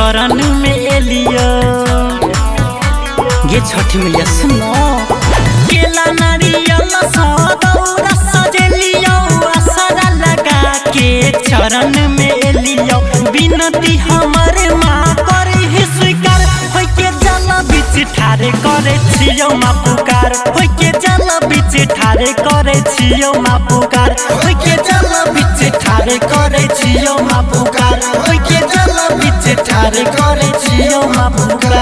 चरण में एलियो। ये छठी मैया सुनो, केला नारियल सदौरा सजेलियो, असरा लगा के चरण में एलियो। बिनती हमारे माँ करे स्वीकार, होय के जल बीच ठारे करे छियो माँ पुकार, होय के जल बीच ठारे करे छियो माँ पुकार, होय के जल बीच ठारे करे छियो माँ पुकार, होय के जल बीच ठारे करे छियो माँ पुकार।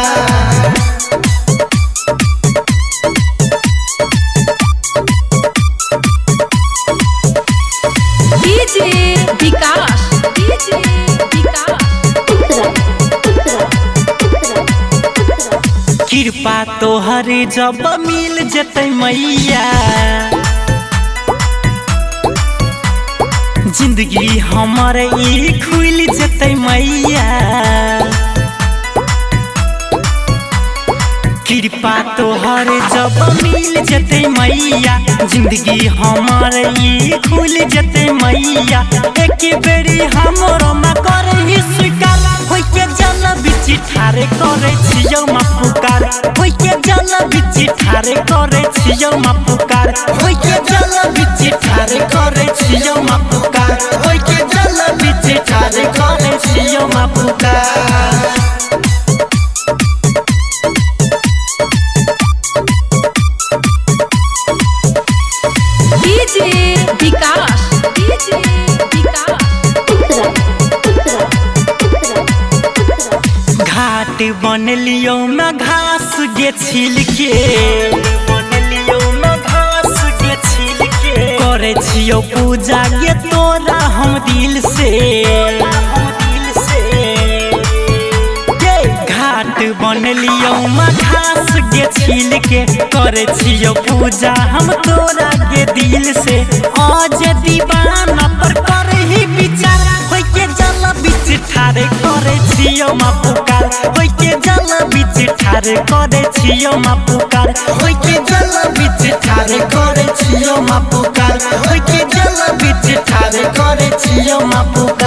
कृपा तोहर जब मिल जतै मैया, जिंदगी हमर ई खुल जतै मैया। कृपा तोहर जब मिल जतै मैया, जिंदगी हमर ई खुल जतै मैया। एक बेरी हमरो माँ करे स्वीकार, होय के जल बीच ठारे करे छियो माँ पुकार, होय के जल बीच ठारे करे छियो माँ पुकार, होय के जल बीच ठारे करे छियो माँ पुकार, होय के जल बीच ठारे करे छियो माँ पुकार। घाट बनलियो मैं घास गे छील के, बनलियो मैं घास गे छील के। करे छियो पूजा गे तोरा हम दिल से, घाट बनलियो मैं घास गे छील के। करे छियो पूजा हम तोरा गे दिल से। आज दीवाना पर करे ही विचार, होय के जल बीच ठारे करे छियो माँ पुकार, होय के जल बीच ठारे करे छियो माँ पुकार, होय के जल बीच ठारे करे छियो माँ पुकार, होय के जल बीच ठारे करे छियो माँ पुकार।